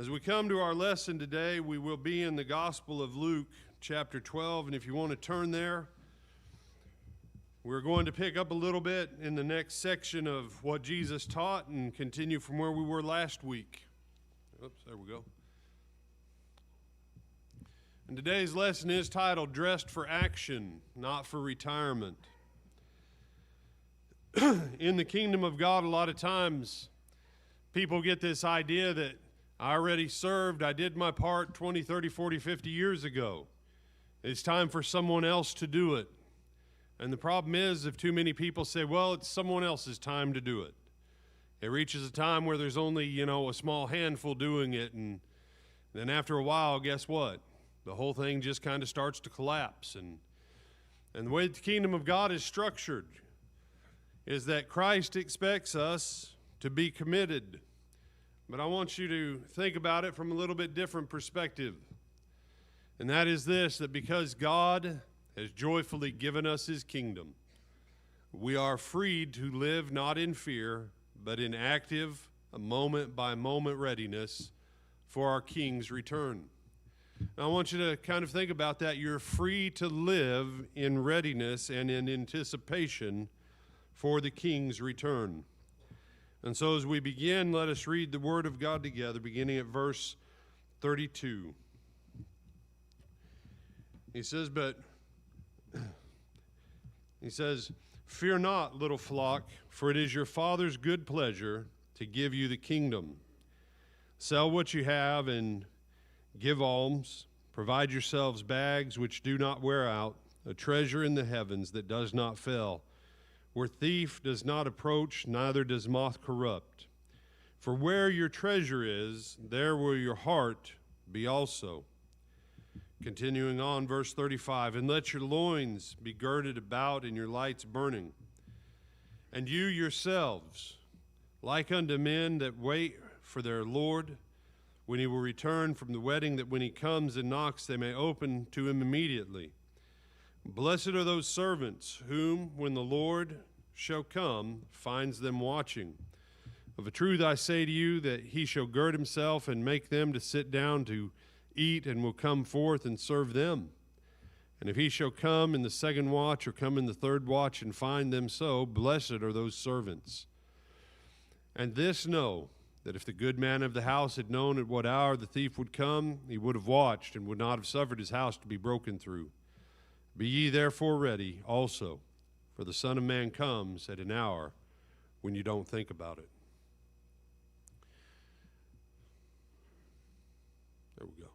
As we come to our lesson today, we will be in the Gospel of Luke, chapter 12, and if you want to turn there, we're going to pick up a little bit in the next section of what Jesus taught and continue from where we were last week. Oops, there we go. And today's lesson is titled, Dressed for Action, Not for Retirement. In the kingdom of God, a lot of times people get this idea that I already served, I did my part 20, 30, 40, 50 years ago. It's time for someone else to do it. And the problem is, if too many people say, well, it's someone else's time to do it. It reaches a time where there's only, a small handful doing it, and then after a while, guess what? The whole thing just kind of starts to collapse. And the way the kingdom of God is structured is that Christ expects us to be committed. But I want you to think about it from a little bit different perspective. And that is this, that because God has joyfully given us his kingdom, we are freed to live not in fear, but in active, moment-by-moment readiness for our King's return. Now, I want you to kind of think about that. You're free to live in readiness and in anticipation for the King's return. And so as we begin, let us read the Word of God together, beginning at verse 32. He says, "Fear not, little flock, for it is your Father's good pleasure to give you the kingdom. Sell what you have and give alms. Provide yourselves bags which do not wear out, a treasure in the heavens that does not fail, where thief does not approach, neither does moth corrupt. For where your treasure is, there will your heart be also." Continuing on, verse 35, "And let your loins be girded about and your lights burning. And you yourselves, like unto men that wait for their Lord, when he will return from the wedding, that when he comes and knocks, they may open to him immediately. Blessed are those servants whom, when the Lord shall come, finds them watching. Of a truth I say to you, that he shall gird himself and make them to sit down to eat, and will come forth and serve them. And if he shall come in the second watch, or come in the third watch, and find them so, blessed are those servants. And this know, that if the good man of the house had known at what hour the thief would come, he would have watched, and would not have suffered his house to be broken through. Be ye therefore ready also, for the Son of Man comes at an hour when you don't think about it." There we go.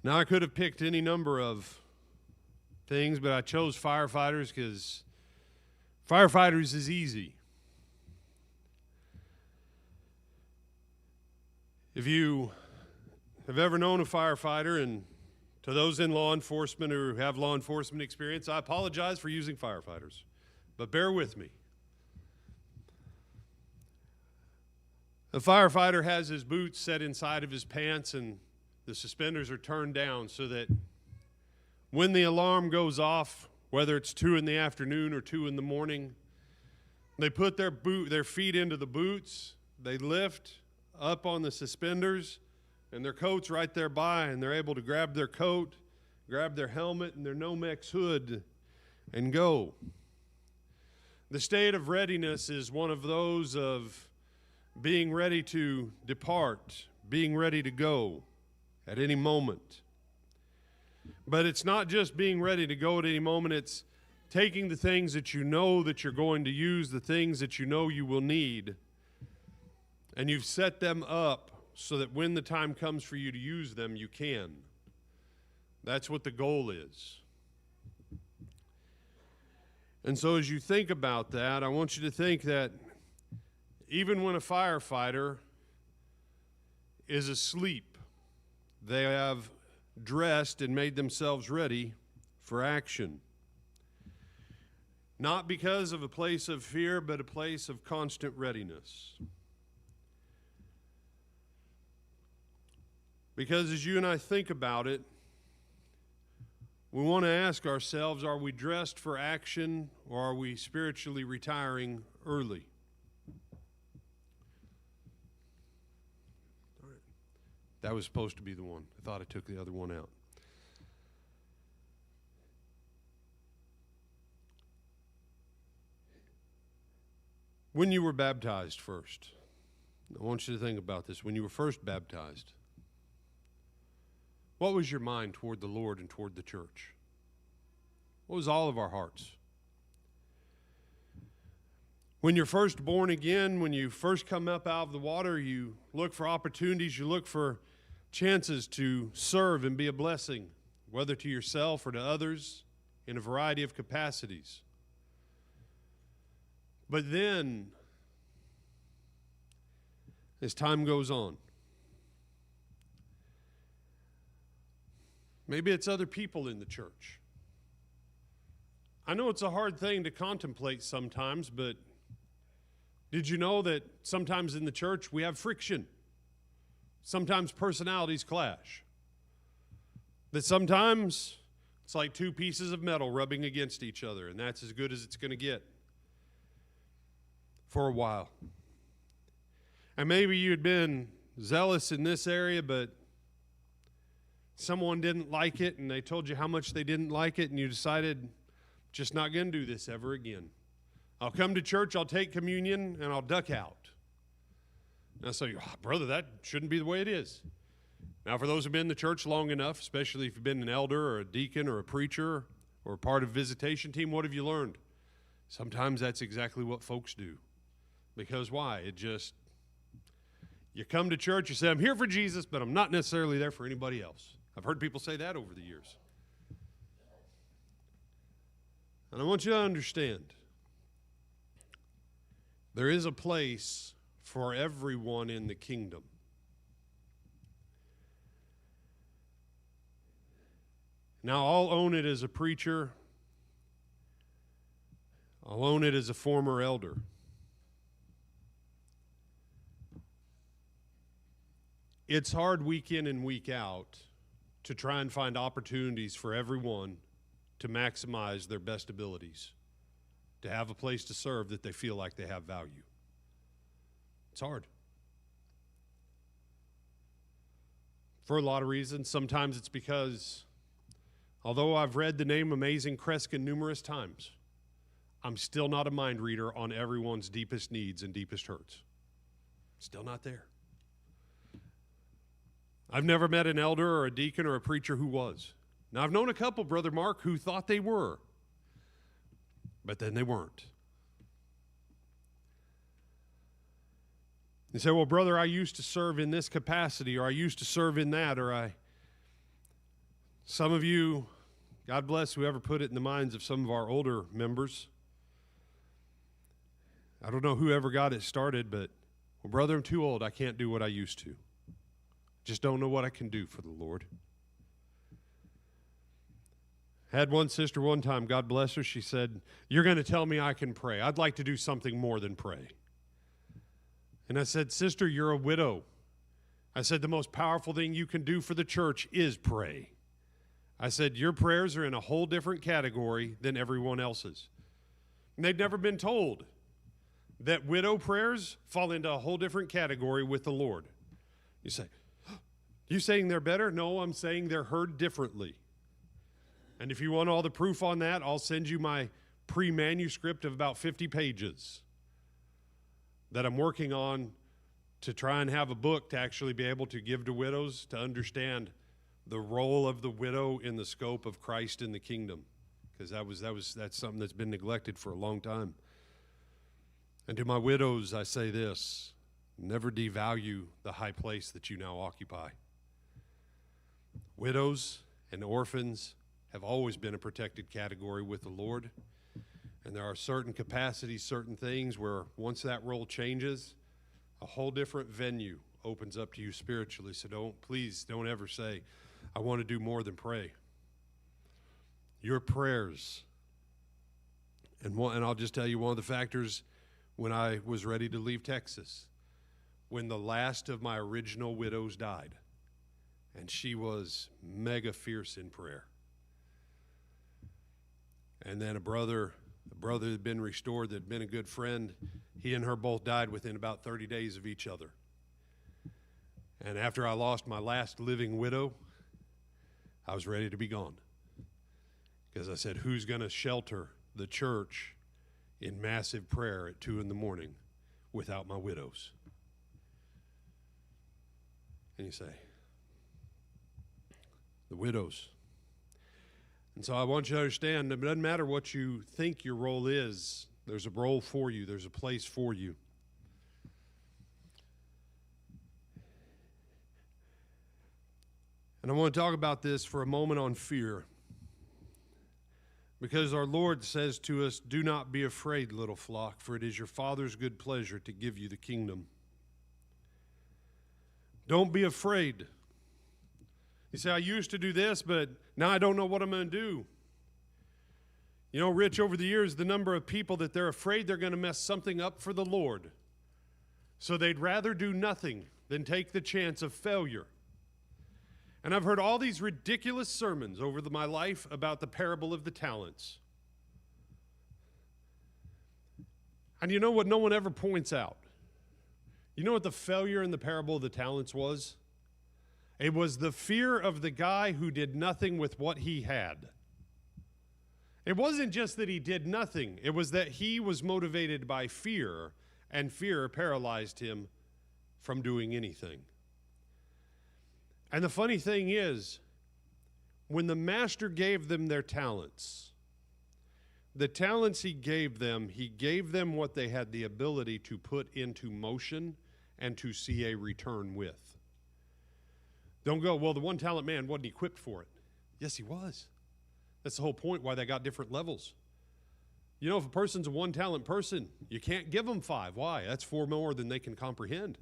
Now, I could have picked any number of things, but I chose firefighters because firefighters is easy. If you have ever known a firefighter, and to those in law enforcement or who have law enforcement experience, I apologize for using firefighters, but bear with me. A firefighter has his boots set inside of his pants, and the suspenders are turned down so that when the alarm goes off, whether it's 2 in the afternoon or 2 in the morning, they put their feet into the boots, they lift up on the suspenders, and their coat's right there by, and they're able to grab their coat, grab their helmet and their Nomex hood, and go. The state of readiness is one of those of being ready to depart, being ready to go at any moment. But it's not just being ready to go at any moment, it's taking the things that you know that you're going to use, the things that you know you will need, and you've set them up so that when the time comes for you to use them, you can. That's what the goal is. And so as you think about that, I want you to think that even when a firefighter is asleep, they have dressed and made themselves ready for action. Not because of a place of fear, but a place of constant readiness. Because as you and I think about it, we want to ask ourselves, are we dressed for action, or are we spiritually retiring early? That was supposed to be the one. I thought I took the other one out. When you were baptized first, I want you to think about this. When you were first baptized, what was your mind toward the Lord and toward the church? What was all of our hearts? When you're first born again, when you first come up out of the water, you look for opportunities, you look for chances to serve and be a blessing, whether to yourself or to others, in a variety of capacities. But then, as time goes on, maybe it's other people in the church. I know it's a hard thing to contemplate sometimes, but did you know that sometimes in the church we have friction? Sometimes personalities clash. That sometimes it's like two pieces of metal rubbing against each other, and that's as good as it's going to get for a while. And maybe you had been zealous in this area, but someone didn't like it, and they told you how much they didn't like it, and you decided, just not going to do this ever again. I'll come to church, I'll take communion, and I'll duck out. And I say, oh, brother, that shouldn't be the way it is. Now, for those who've been in the church long enough, especially if you've been an elder or a deacon or a preacher or a part of a visitation team, what have you learned? Sometimes that's exactly what folks do. Because why? You come to church, you say, I'm here for Jesus, but I'm not necessarily there for anybody else. I've heard people say that over the years. And I want you to understand, there is a place for everyone in the kingdom. Now, I'll own it as a preacher. I'll own it as a former elder. It's hard week in and week out to try and find opportunities for everyone to maximize their best abilities, to have a place to serve that they feel like they have value. It's hard. For a lot of reasons. Sometimes it's because, although I've read the name Amazing Kreskin numerous times, I'm still not a mind reader on everyone's deepest needs and deepest hurts. Still not there. I've never met an elder or a deacon or a preacher who was. Now, I've known a couple, Brother Mark, who thought they were, but then they weren't. You say, well, brother, I used to serve in this capacity, or I used to serve in that, Some of you, God bless whoever put it in the minds of some of our older members. I don't know whoever got it started, but, well, brother, I'm too old. I can't do what I used to. Just don't know what I can do for the Lord. Had one sister one time, God bless her, she said, you're going to tell me I can pray. I'd like to do something more than pray. And I said, sister, you're a widow. I said, the most powerful thing you can do for the church is pray. I said, your prayers are in a whole different category than everyone else's. And they'd never been told that widow prayers fall into a whole different category with the Lord. You say, you saying they're better? No, I'm saying they're heard differently. And if you want all the proof on that, I'll send you my pre-manuscript of about 50 pages that I'm working on to try and have a book to actually be able to give to widows to understand the role of the widow in the scope of Christ in the kingdom. Because that's something that's been neglected for a long time. And to my widows, I say this, never devalue the high place that you now occupy. Widows and orphans have always been a protected category with the Lord. And there are certain capacities, certain things where once that role changes, a whole different venue opens up to you spiritually. So please don't ever say, I want to do more than pray. Your prayers, and I'll just tell you one of the factors when I was ready to leave Texas, when the last of my original widows died, and she was mega fierce in prayer. And then a brother that had been restored, that had been a good friend, he and her both died within about 30 days of each other. And after I lost my last living widow, I was ready to be gone. Because I said, who's going to shelter the church in massive prayer at 2 a.m. without my widows? And you say, the widows. And so I want you to understand, it doesn't matter what you think your role is, there's a role for you, there's a place for you. And I want to talk about this for a moment on fear. Because our Lord says to us, do not be afraid, little flock, for it is your Father's good pleasure to give you the kingdom. Don't be afraid. You say, I used to do this, but now I don't know what I'm going to do. You know, Rich, over the years, the number of people that they're afraid they're going to mess something up for the Lord. So they'd rather do nothing than take the chance of failure. And I've heard all these ridiculous sermons over my life about the parable of the talents. And you know what no one ever points out? You know what the failure in the parable of the talents was? It was the fear of the guy who did nothing with what he had. It wasn't just that he did nothing. It was that he was motivated by fear, and fear paralyzed him from doing anything. And the funny thing is, when the master gave them their talents, the talents he gave them what they had the ability to put into motion and to see a return with. Don't go, well, the one talent man wasn't equipped for it. Yes, he was. That's the whole point why they got different levels. You know, if a person's a one talent person, you can't give them 5. Why? That's 4 more than they can comprehend.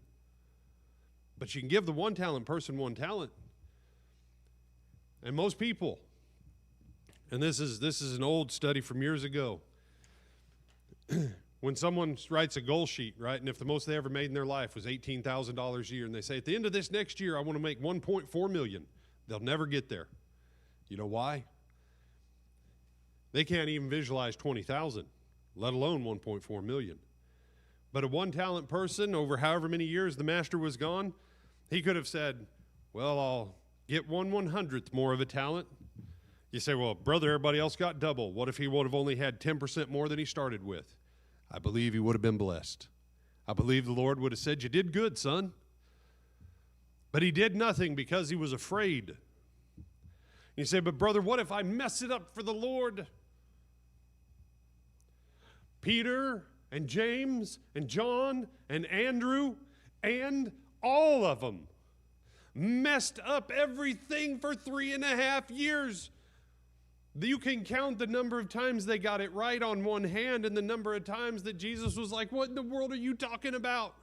But you can give the one talent person one talent. And most people, and this is an old study from years ago, when someone writes a goal sheet, right, and if the most they ever made in their life was $18,000 a year, and they say, at the end of this next year, I want to make $1.4 million, they'll never get there. You know why? They can't even visualize 20,000, let alone 1.4 million. But a one-talent person, over however many years the master was gone, he could have said, well, I'll get 1/100th more of a talent. You say, well, brother, everybody else got double. What if he would have only had 10% more than he started with? I believe he would have been blessed. I believe the Lord would have said, you did good, son. But he did nothing because he was afraid. You say, but brother, what if I mess it up for the Lord? Peter and James and John and Andrew and all of them messed up everything for 3.5 years. You can count the number of times they got it right on one hand and the number of times that Jesus was like, what in the world are you talking about?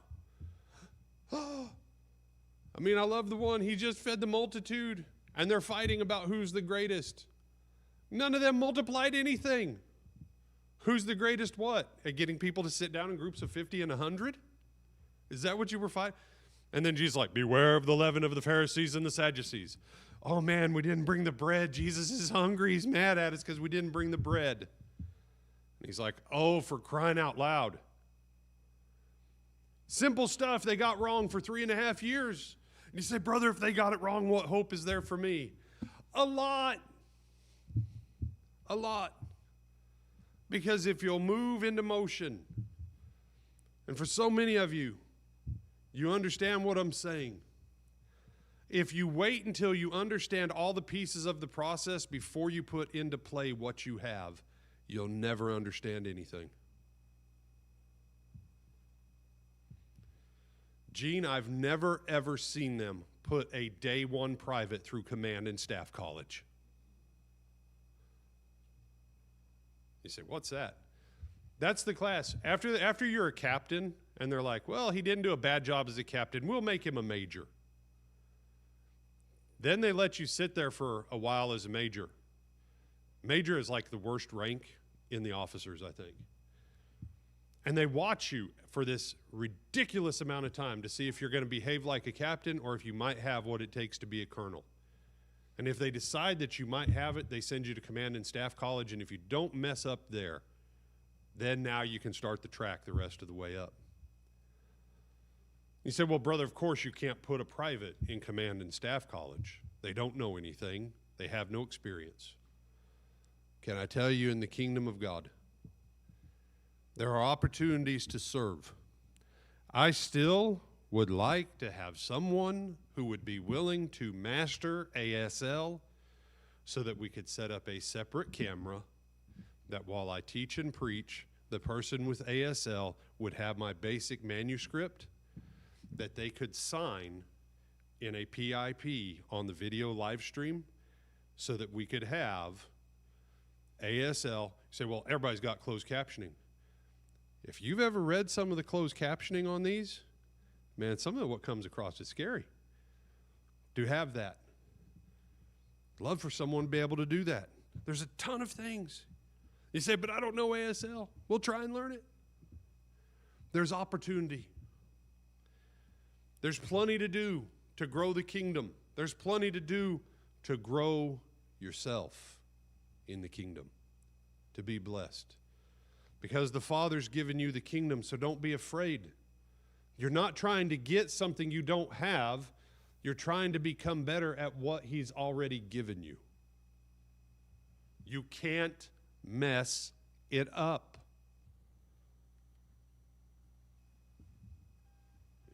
I mean, I love the one, he just fed the multitude, and they're fighting about who's the greatest. None of them multiplied anything. Who's the greatest what? At getting people to sit down in groups of 50 and 100? Is that what you were fighting? And then Jesus like, beware of the leaven of the Pharisees and the Sadducees. Oh man, we didn't bring the bread. Jesus is hungry. He's mad at us because we didn't bring the bread. And he's like, oh, for crying out loud. Simple stuff they got wrong for 3.5 years. And you say, brother, if they got it wrong, what hope is there for me? A lot. A lot. Because if you'll move into motion, and for so many of you, you understand what I'm saying. If you wait until you understand all the pieces of the process before you put into play what you have, you'll never understand anything. Gene, I've never, ever seen them put a day one private through command and staff college. You say, what's that? That's the class. After you're a captain, and they're like, well, he didn't do a bad job as a captain, we'll make him a major. Then they let you sit there for a while as a major. Major is like the worst rank in the officers, I think. And they watch you for this ridiculous amount of time to see if you're going to behave like a captain or if you might have what it takes to be a colonel. And if they decide that you might have it, they send you to command and staff college. And if you don't mess up there, then now you can start the track the rest of the way up. You said, well, brother, of course you can't put a private in command and staff college. They don't know anything. They have no experience. Can I tell you, in the kingdom of God, there are opportunities to serve. I still would like to have someone who would be willing to master ASL so that we could set up a separate camera that while I teach and preach, the person with ASL would have my basic manuscript that they could sign in a PIP on the video live stream so that we could have ASL. Say, well, everybody's got closed captioning. If you've ever read some of the closed captioning on these, man, some of what comes across is scary. To have that. Love for someone to be able to do that. There's a ton of things. You say, but I don't know ASL. We'll try and learn it. There's opportunity. There's plenty to do to grow the kingdom. There's plenty to do to grow yourself in the kingdom, to be blessed. Because the Father's given you the kingdom, so don't be afraid. You're not trying to get something you don't have. You're trying to become better at what He's already given you. You can't mess it up.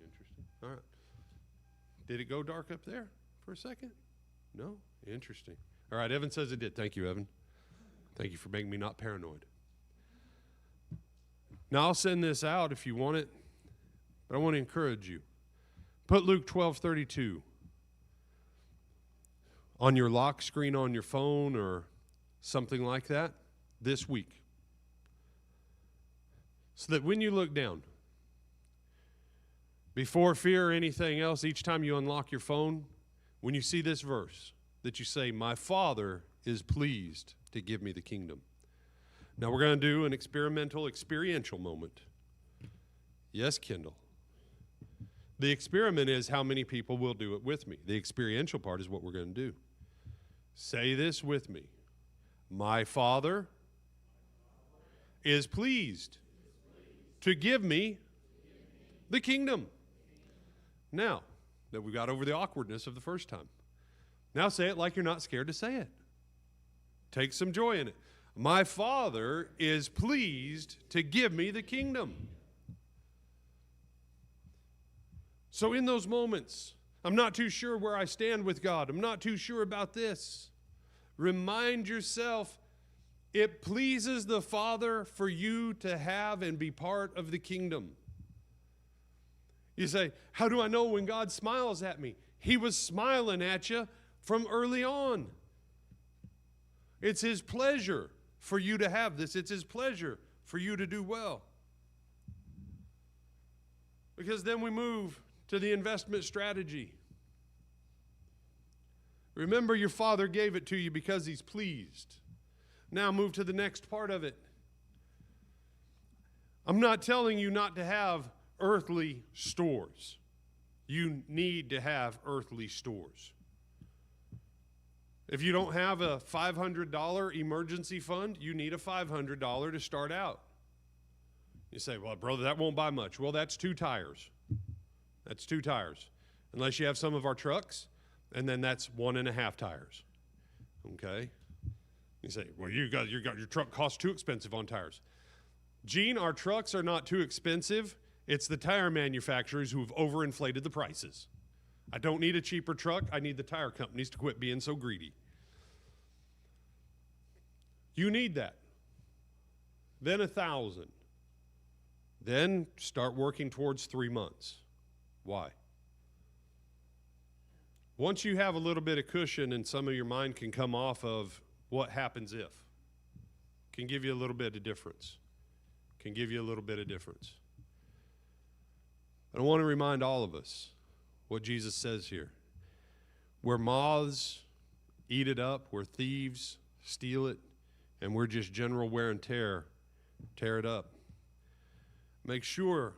Interesting. All right. Did it go dark up there for a second? No? Interesting. All right, Evan says it did. Thank you, Evan. Thank you for making me not paranoid. Now, I'll send this out if you want it, but I want to encourage you. Put Luke 12:32 on your lock screen on your phone or something like that this week, so that when you look down, before fear or anything else, each time you unlock your phone, when you see this verse, that you say, my Father is pleased to give me the kingdom. Now we're going to do an experiential moment. Yes, Kendall. The experiment is how many people will do it with me. The experiential part is what we're going to do. Say this with me. My Father is pleased to give me the kingdom. Now that we got over the awkwardness of the first time, now say it like you're not scared to say it. Take some joy in it. My Father is pleased to give me the kingdom. So in those moments, I'm not too sure where I stand with God. I'm not too sure about this. Remind yourself, it pleases the Father for you to have and be part of the kingdom. You say, how do I know when God smiles at me? He was smiling at you from early on. It's His pleasure for you to have this. It's His pleasure for you to do well. Because then we move to the investment strategy. Remember, your Father gave it to you because He's pleased. Now move to the next part of it. I'm not telling you not to have earthly stores. You need to have earthly stores. If you don't have a $500 emergency fund, you need a $500 to start out. You say, well, brother, that won't buy much. Well, that's 2 tires. That's 2 tires. Unless you have some of our trucks, and then that's 1.5 tires. Okay? You say, well, your truck costs too expensive on tires. Gene, our trucks are not too expensive. It's the tire manufacturers who have overinflated the prices. I don't need a cheaper truck. I need the tire companies to quit being so greedy. You need that. Then 1,000. Then start working towards 3 months. Why? Once you have a little bit of cushion and some of your mind can come off of what happens if, can give you a little bit of difference. Can give you a little bit of difference. I want to remind all of us what Jesus says here. Where moths eat it up, where thieves steal it, and we're just general wear and tear it up. Make sure,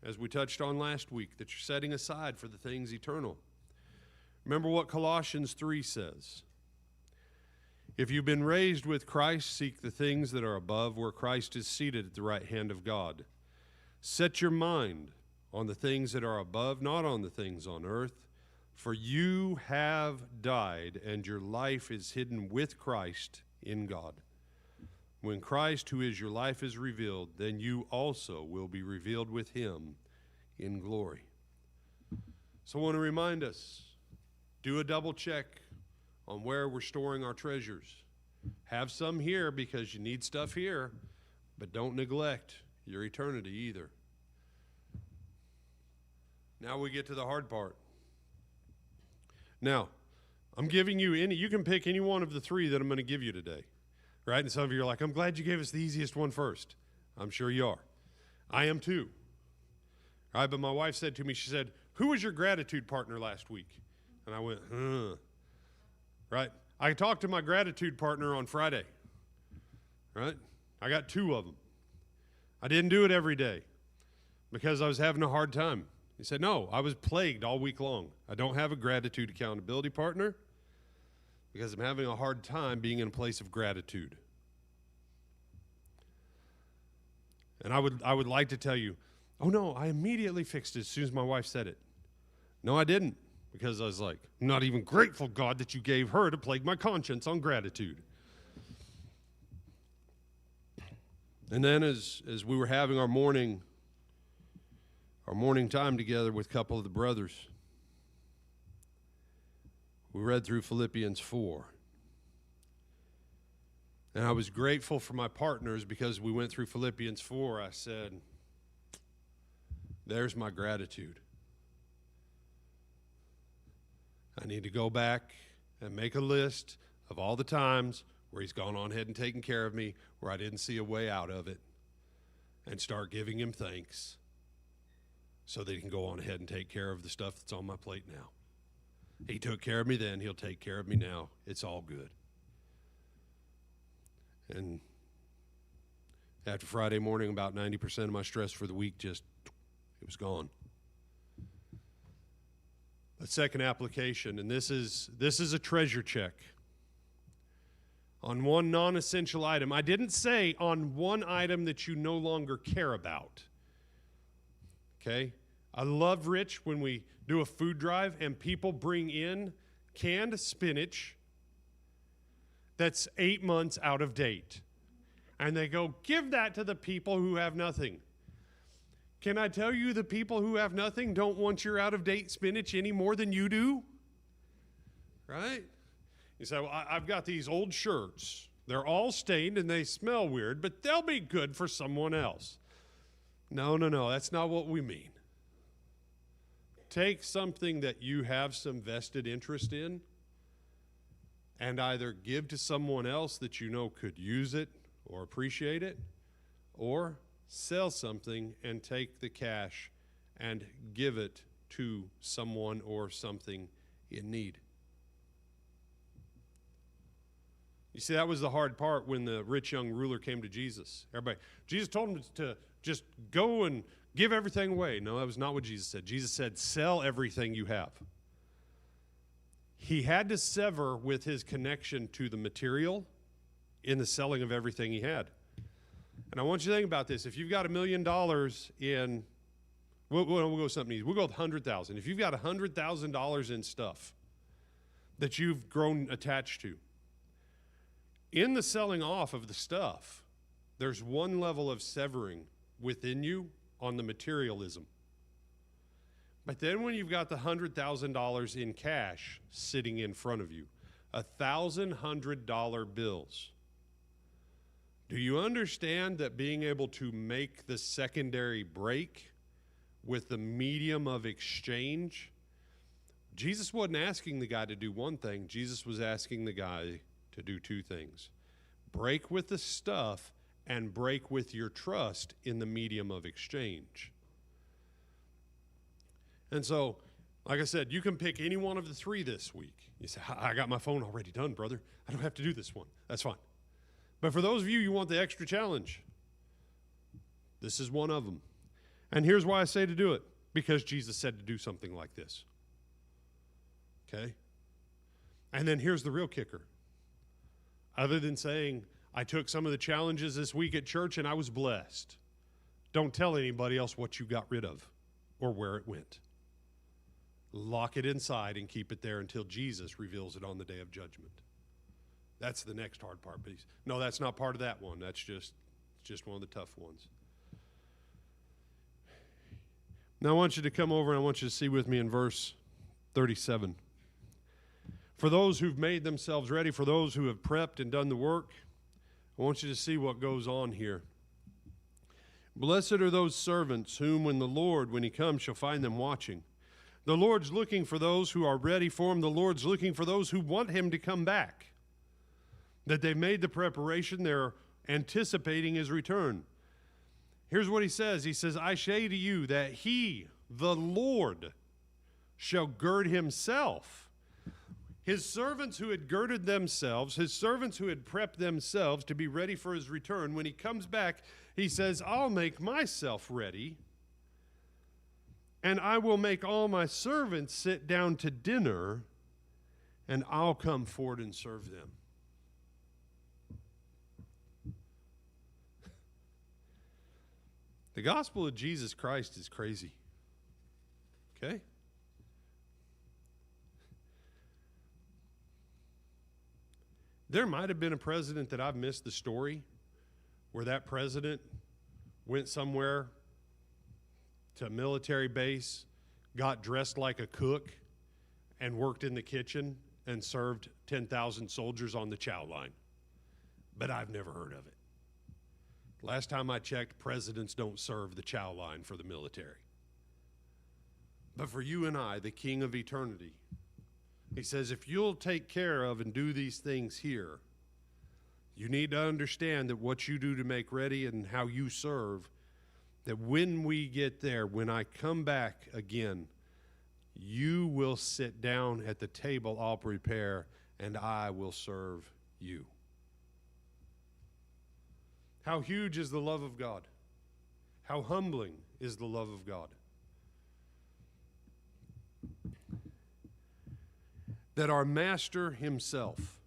as we touched on last week, that you're setting aside for the things eternal. Remember what Colossians 3 says. If you've been raised with Christ, seek the things that are above, where Christ is seated at the right hand of God. Set your mind on the things that are above, not on the things on earth. For you have died, and your life is hidden with Christ in God. When Christ, who is your life, is revealed, then you also will be revealed with him in glory. So I want to remind us, do a double check on where we're storing our treasures. Have some here because you need stuff here, but don't neglect your eternity either. Now we get to the hard part. Now, I'm giving you you can pick any one of the three that I'm going to give you today. Right? And some of you are like, I'm glad you gave us the easiest one first. I'm sure you are. I am too. All right, but my wife said to me, she said, who was your gratitude partner last week? And I went, Right? I talked to my gratitude partner on Friday. Right? I got 2 of them. I didn't do it every day because I was having a hard time. He said, no, I was plagued all week long. I don't have a gratitude accountability partner because I'm having a hard time being in a place of gratitude. And I would like to tell you, oh no, I immediately fixed it as soon as my wife said it. No, I didn't, because I was like, I'm not even grateful, God, that you gave her to plague my conscience on gratitude. And then as we were having our morning time together with a couple of the brothers, we read through Philippians 4. And I was grateful for my partners because we went through Philippians 4. I said, there's my gratitude. I need to go back and make a list of all the times where he's gone on ahead and taken care of me, where I didn't see a way out of it, and start giving him thanks so that he can go on ahead and take care of the stuff that's on my plate now. He took care of me then. He'll take care of me now. It's all good. And after Friday morning, about 90% of my stress for the week it was gone. A second application, and this is a treasure check. On one non-essential item. I didn't say on one item that you no longer care about. Okay? I love, Rich, when we do a food drive and people bring in canned spinach that's 8 months out of date. And they go, give that to the people who have nothing. Can I tell you the people who have nothing don't want your out-of-date spinach any more than you do? Right? You say, well, I've got these old shirts. They're all stained and they smell weird, but they'll be good for someone else. No, that's not what we mean. Take something that you have some vested interest in and either give to someone else that you know could use it or appreciate it, or sell something and take the cash and give it to someone or something in need. You see, that was the hard part when the rich young ruler came to Jesus. Jesus told him to just go and give everything away. No, that was not what Jesus said. Jesus said, sell everything you have. He had to sever with his connection to the material in the selling of everything he had. And I want you to think about this. If you've got $1 million in, we'll go with something easy. We'll go with $100,000. If you've got $100,000 in stuff that you've grown attached to, in the selling off of the stuff, there's one level of severing within you on the materialism. But then when you've got the $100,000 in cash sitting in front of you, $1,000 bills, do you understand that being able to make the secondary break with the medium of exchange, Jesus wasn't asking the guy to do one thing. Jesus was asking the guy to do 2 things. Break with the stuff and break with your trust in the medium of exchange. And so, like I said, you can pick any one of the 3 this week. You say, I got my phone already done, brother. I don't have to do this one. That's fine. But for those of you want the extra challenge, this is one of them. And here's why I say to do it. Because Jesus said to do something like this. Okay? And then here's the real kicker. Other than saying, I took some of the challenges this week at church and I was blessed. Don't tell anybody else what you got rid of. or where it went. Lock it inside and keep it there until Jesus reveals it on the day of judgment. That's the next hard part. But no, that's not part of that one. That's just one of the tough ones. Now I want you to come over and I want you to see with me in verse 37. For those who've made themselves ready, for those who have prepped and done the work, I want you to see what goes on here. Blessed are those servants whom when he comes, shall find them watching. The Lord's looking for those who are ready for him. The Lord's looking for those who want him to come back. That they've made the preparation, they're anticipating his return. Here's what he says. He says, I say to you that he, the Lord, shall gird himself. His servants who had girded themselves, his servants who had prepped themselves to be ready for his return, when he comes back, he says, I'll make myself ready, and I will make all my servants sit down to dinner, and I'll come forward and serve them. The gospel of Jesus Christ is crazy. Okay? There might have been a president that I've missed the story where that president went somewhere to a military base, got dressed like a cook, and worked in the kitchen and served 10,000 soldiers on the chow line. But I've never heard of it. Last time I checked, presidents don't serve the chow line for the military. But for you and I, the King of eternity, he says, if you'll take care of and do these things here, you need to understand that what you do to make ready and how you serve, that when we get there, when I come back again, you will sit down at the table I'll prepare, and I will serve you. How huge is the love of God? How humbling is the love of God? That our Master himself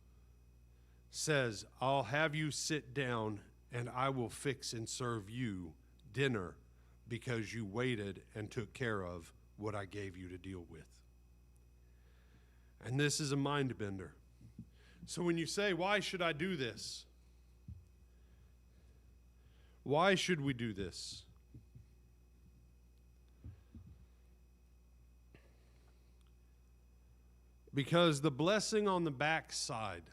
says, I'll have you sit down and I will fix and serve you dinner because you waited and took care of what I gave you to deal with. And this is a mind bender. So when you say, why should I do this? Why should we do this? Because the blessing on the backside,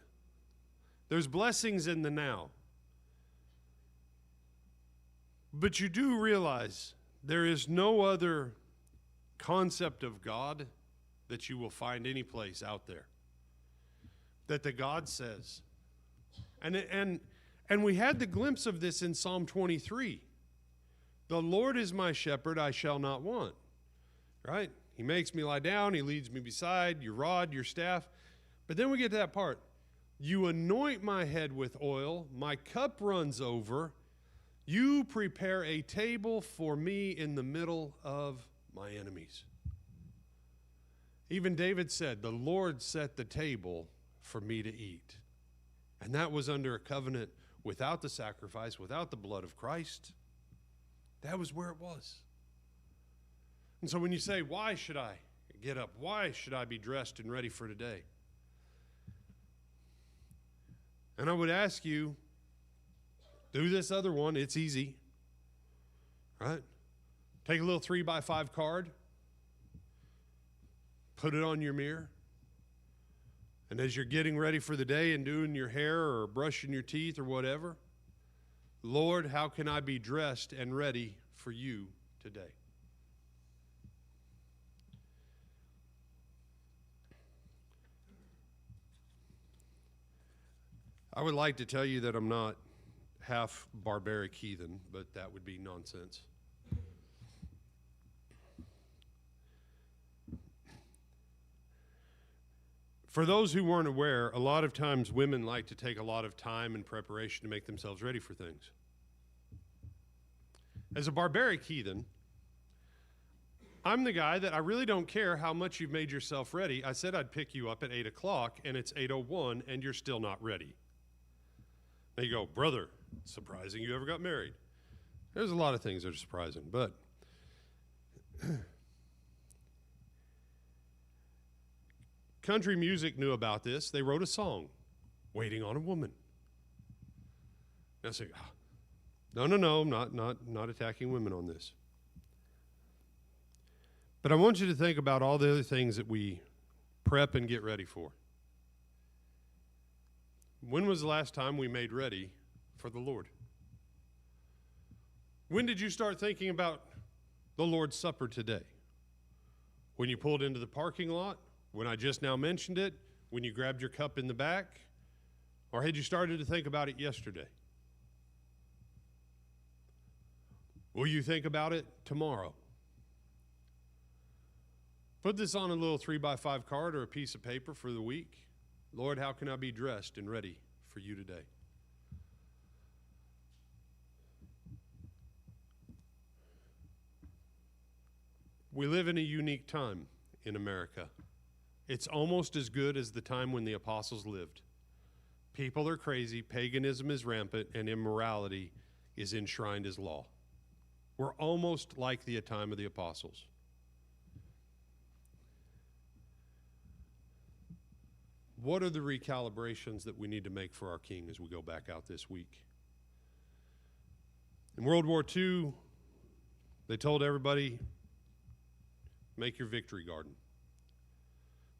there's blessings in the now. But you do realize there is no other concept of God that you will find any place out there. That the God says. And we had the glimpse of this in Psalm 23. The Lord is my shepherd, I shall not want. Right? He makes me lie down, he leads me beside your rod, your staff. But then we get to that part. You anoint my head with oil, my cup runs over. You prepare a table for me in the middle of my enemies. Even David said, the Lord set the table for me to eat. And that was under a covenant without the sacrifice, without the blood of Christ. That was where it was. And so when you say, why should I get up? Why should I be dressed and ready for today? And I would ask you, do this other one. It's easy. Right? Take a little 3x5 card. Put it on your mirror. And as you're getting ready for the day and doing your hair or brushing your teeth or whatever, Lord, how can I be dressed and ready for you today? I would like to tell you that I'm not half barbaric heathen, but that would be nonsense. For those who weren't aware, a lot of times women like to take a lot of time and preparation to make themselves ready for things. As a barbaric heathen, I'm the guy that I really don't care how much you've made yourself ready. I said I'd pick you up at 8 o'clock, and it's 8:01, and you're still not ready. Now you go, brother, surprising you ever got married. There's a lot of things that are surprising, but Country music knew about this. They wrote a song, Waiting on a Woman. Now I say, no, I'm not attacking women on this. But I want you to think about all the other things that we prep and get ready for. When was the last time we made ready for the Lord? When did you start thinking about the Lord's Supper today? When you pulled into the parking lot? When I just now mentioned it? When you grabbed your cup in the back? Or had you started to think about it yesterday? Will you think about it tomorrow? Put this on a little 3x5 card or a piece of paper for the week. Lord, how can I be dressed and ready for you today? We live in a unique time in America. It's almost as good as the time when the apostles lived. People are crazy, paganism is rampant, and immorality is enshrined as law. We're almost like the time of the apostles. What are the recalibrations that we need to make for our King as we go back out this week? In World War II, they told everybody, make your victory garden.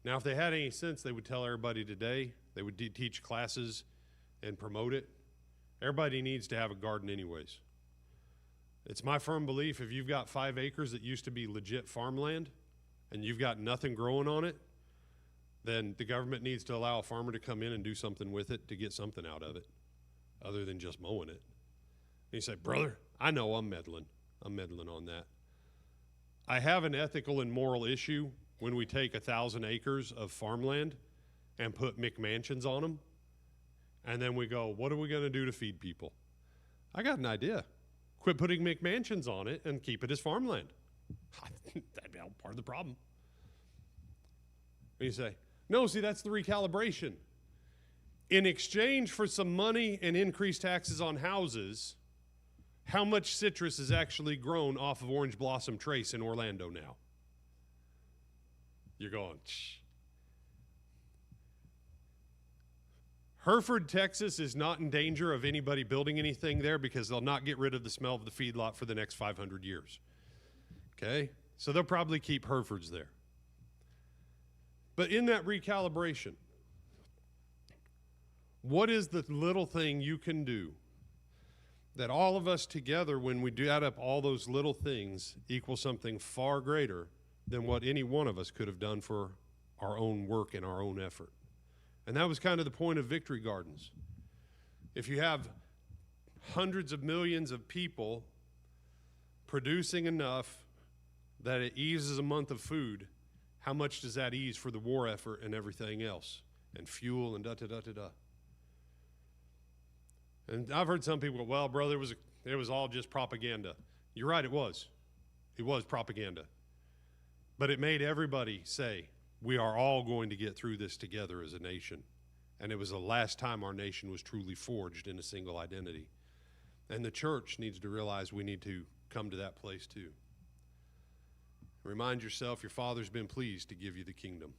Now, if they had any sense, they would tell everybody today. They would teach classes and promote it. Everybody needs to have a garden anyways. It's my firm belief if you've got 5 acres that used to be legit farmland and you've got nothing growing on it, then the government needs to allow a farmer to come in and do something with it to get something out of it other than just mowing it. And you say, brother, I know I'm meddling on that. I have an ethical and moral issue when we take 1,000 acres of farmland and put McMansions on them, and then we go, what are we going to do to feed people? I got an idea. Quit putting McMansions on it and keep it as farmland. That'd be part of the problem. And you say, no, see, that's the recalibration. In exchange for some money and increased taxes on houses, how much citrus is actually grown off of Orange Blossom Trace in Orlando now? You're going, shh. Hereford, Texas is not in danger of anybody building anything there because they'll not get rid of the smell of the feedlot for the next 500 years. Okay? So they'll probably keep Herefords there. But in that recalibration, what is the little thing you can do that all of us together, when we do add up all those little things, equal something far greater than what any one of us could have done for our own work and our own effort? And that was kind of the point of Victory Gardens. If you have hundreds of millions of people producing enough that it eases a month of food, how much does that ease for the war effort and everything else? And fuel and da-da-da-da-da. And I've heard some people go, well, brother, it was all just propaganda. You're right, it was. It was propaganda. But it made everybody say, we are all going to get through this together as a nation. And it was the last time our nation was truly forged in a single identity. And the church needs to realize we need to come to that place too. Remind yourself your Father's been pleased to give you the kingdom.